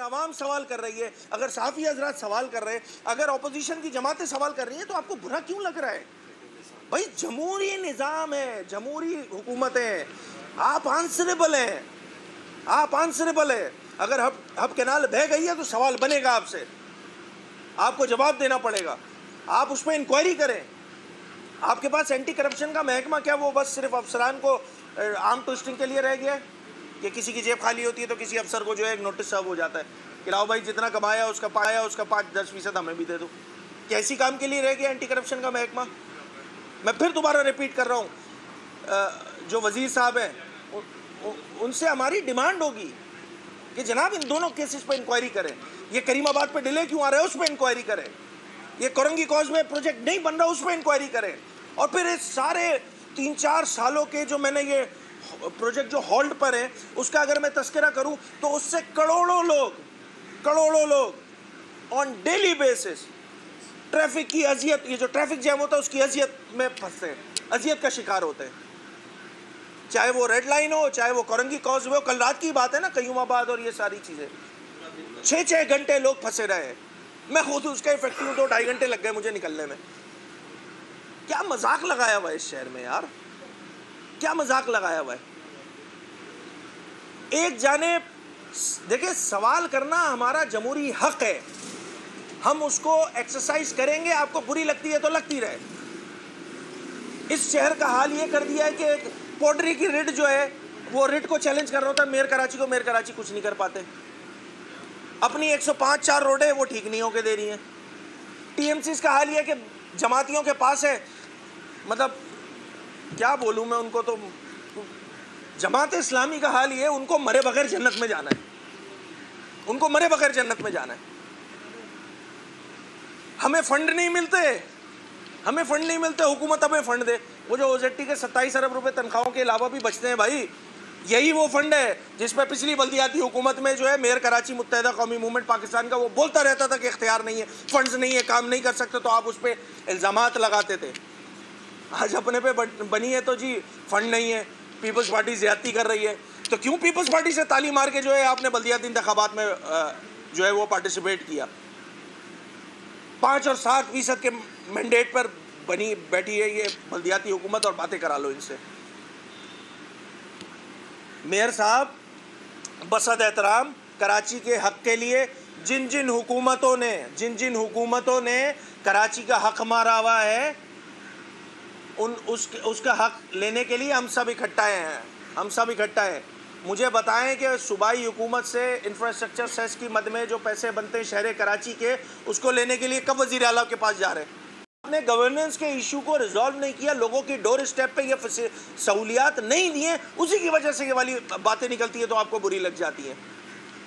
आवाम सवाल कर रही है, अगर सहाफ़ी हज़रात सवाल कर रहे हैं, अगर अपोजिशन की जमातें सवाल कर रही हैं, तो आपको बुरा क्यों लग रहा है? भाई जमहूरी निज़ाम है, जमहूरी हुकूमत है, आप आंसरेबल हैं, आप आंसरेबल है। अगर हब कैनाल बह गई है तो सवाल बनेगा आपसे, आपको जवाब देना पड़ेगा, आप उस पर इंक्वायरी करें। आपके पास एंटी करप्शन का महकमा क्या वो बस सिर्फ अफसरान को आर्म ट्विस्टिंग के लिए रह गया है कि किसी की जेब खाली होती है तो किसी अफसर को जो है एक नोटिस सर्व हो जाता है कि लाओ भाई जितना कमाया उसका पाया उसका 5-10% हमें भी दे दो। कैसी काम के लिए रह गया एंटी करप्शन का महकमा? मैं फिर दोबारा रिपीट कर रहा हूँ, जो वजीर साहब हैं उनसे हमारी डिमांड होगी कि जनाब इन दोनों केसेस पर इंक्वायरी करें। ये करीमाबाद पे डिले क्यों आ रहा है उस पर इंक्वायरी करें, ये कोरंगी कॉज में प्रोजेक्ट नहीं बन रहा उस पर इंक्वायरी करें। और फिर इस सारे 3-4 सालों के जो मैंने ये प्रोजेक्ट जो होल्ड पर है उसका अगर मैं तस्करा करूं तो उससे करोड़ों लोग ऑन डेली बेसिस ट्रैफिक की अजियत, ये जो ट्रैफिक जैम होता है उसकी अजियत में फंसते हैं, अजियत का शिकार होते हैं। चाहे वो रेड लाइन हो, चाहे वो कोरंगी कॉज हो, कल रात की बात है ना, कयूमाबाद और ये सारी चीज़ें 6-6 घंटे लोग फंसे रहे हैं। मैं खुद उसका इफेक्टिव 2-2.5 घंटे लग गए मुझे निकलने में। क्या मजाक लगाया हुआ है इस शहर में यार, क्या मजाक लगाया हुआ है। एक जाने देखिए सवाल करना हमारा जमहूरी हक है, हम उसको एक्सरसाइज करेंगे, आपको बुरी लगती है तो लगती रहे। इस शहर का हाल ये कर दिया है कि एक पोट्री की रिट जो है वो रिट को चैलेंज कर रहा होता है मेयर कराची को, मेयर कराची कुछ नहीं कर पाते। अपनी 105-4 रोडें वो ठीक नहीं होके दे रही हैं। टीएमसी का हाल ये है कि जमातियों के पास है, मतलब क्या बोलूं मैं उनको, तो जमात इस्लामी का हाल ये है उनको मरे बगैर जन्नत में जाना है, उनको मरे बगैर जन्नत में जाना है। हमें फंड नहीं मिलते, हुकूमत हमें फंड दे। वो जो ओजेटी के 27 अरब रुपए तनख्वाहों के अलावा भी बचते हैं भाई, यही वो फंड है जिस पर पिछली बल्दियाती हुकूमत में जो है मेयर कराची मुत्तहिदा कौमी मूवमेंट पाकिस्तान का वो बोलता रहता था कि इख्तियार नहीं है, फंड्स नहीं है, काम नहीं कर सकते, तो आप उस पर इल्ज़ामात लगाते थे। आज अपने पे बनी है तो जी फंड नहीं है, पीपल्स पार्टी ज़्यादती कर रही है, तो क्यों पीपल्स पार्टी से ताली मार के जो है आपने बल्दियाती इंतखाबात में जो है वो पार्टिसिपेट किया? 5 और 7% के मैंडेट पर बनी बैठी है ये बल्दियाती हुकूमत और बातें करा लो इनसे। मेयर साहब बसद एहतराम कराची के हक के लिए जिन जिन हुकूमतों ने कराची का हक मारा हुआ है उसका हक लेने के लिए हम सब इकट्ठा हैं। मुझे बताएं कि सूबाई हुकूमत से इंफ्रास्ट्रक्चर सेस की मद में जो पैसे बनते हैं शहर कराची के, उसको लेने के लिए कब वज़ीर आला के पास जा रहे हैं? आपने गवर्नेंस के इशू को रिजॉल्व नहीं किया, लोगों की डोर स्टेप पे ये सहूलियात नहीं दिए, उसी की वजह से ये वाली बातें निकलती है तो आपको बुरी लग जाती हैं।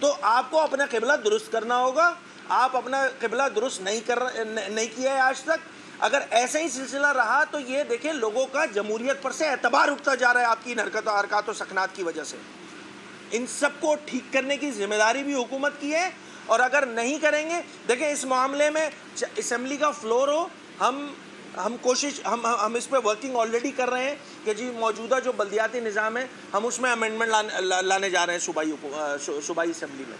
तो आपको अपना क़िबला दुरुस्त करना होगा। आप अपना क़िबला दुरुस्त नहीं किया है आज तक। अगर ऐसा ही सिलसिला रहा तो ये देखें लोगों का जमहूरियत पर से एतबार उठता जा रहा है आपकी हरकत और सकनात की वजह से। इन सबको ठीक करने की जिम्मेदारी भी हुकूमत की है, और अगर नहीं करेंगे, देखें इस मामले में असम्बली का फ्लोर हो, हम इस पे वर्किंग ऑलरेडी कर रहे हैं कि जी मौजूदा जो बल्दियाती निज़ाम है हम उसमें अमेंडमेंट लाने जा रहे हैं सूबाई असम्बली में,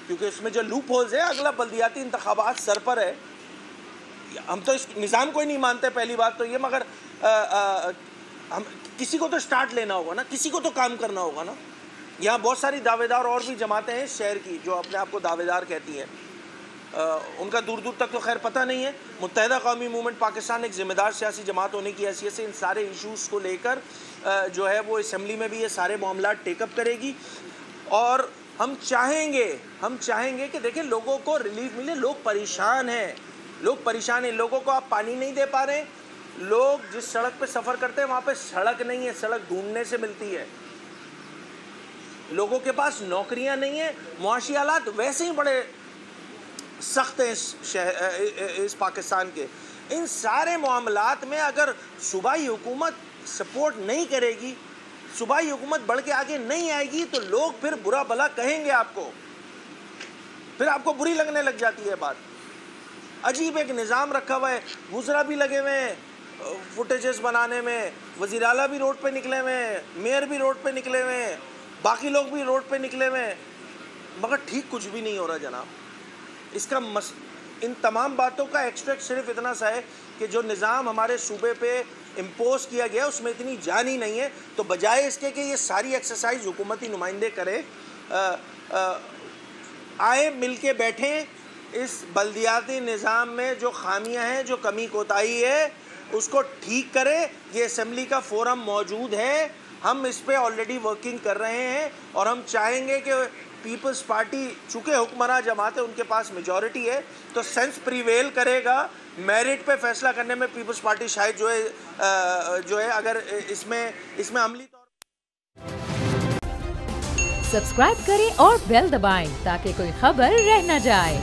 क्योंकि उसमें जो लूप होल्स है, अगला बल्दियाती इंतखाबात सर पर है। हम तो इस निज़ाम को ही नहीं मानते, पहली बात तो ये, मगर हम किसी को तो स्टार्ट लेना होगा ना, किसी को तो काम करना होगा ना। यहाँ बहुत सारी दावेदार और भी जमातें हैं शहर की जो अपने आप को दावेदार कहती हैं, उनका दूर दूर तक तो खैर पता नहीं है। मुत्तहिदा कौमी मूवमेंट पाकिस्तान एक ज़िम्मेदार सियासी जमात होने की हैसियत से इन सारे इशूज़ को लेकर जो है वो असम्बली में भी ये सारे मामला टेकअप करेगी, और हम चाहेंगे कि देखें लोगों को रिलीफ मिले। लोग परेशान हैं, लोगों को आप पानी नहीं दे पा रहे, लोग जिस सड़क पे सफ़र करते हैं वहाँ पे सड़क नहीं है, सड़क ढूंढने से मिलती है, लोगों के पास नौकरियाँ नहीं है, मुआशी हालात वैसे ही बड़े सख्त हैं इस पाकिस्तान के। इन सारे मामलात में अगर सूबाई हुकूमत सपोर्ट नहीं करेगी, सूबाई हुकूमत बढ़ के आगे नहीं आएगी, तो लोग फिर बुरा भला कहेंगे आपको, फिर आपको बुरी लगने लग जाती है बात। अजीब एक निज़ाम रखा हुआ है, वुज़रा भी लगे हुए हैं फुटेजेस बनाने में, वज़ीर आला भी रोड पे निकले हुए हैं, मेयर भी रोड पे निकले हुए हैं, बाकी लोग भी रोड पे निकले हुए हैं। मगर ठीक कुछ भी नहीं हो रहा जनाब। इन तमाम बातों का एक्सट्रैक्ट सिर्फ इतना सा है कि जो निज़ाम हमारे सूबे पे इम्पोज किया गया उसमें इतनी जान ही नहीं है। तो बजाय इसके कि ये सारी एक्सरसाइज हुकूमती नुमाइंदे करें, आए मिल के बैठें, इस बल्दियाती निज़ाम में जो खामियां हैं, जो कमी कोताही है, उसको ठीक करें। ये असम्बली का फोरम मौजूद है, हम इस पे ऑलरेडी वर्किंग कर रहे हैं और हम चाहेंगे कि पीपल्स पार्टी, चूँकि हुक्मरान जमात है, उनके पास मेजॉरिटी है, तो सेंस प्रिवेल करेगा। मेरिट पे फैसला करने में पीपल्स पार्टी शायद जो है अगर इसमें अमली तौर। सब्सक्राइब करें और बेल दबाएं ताकि कोई खबर रह न जाए।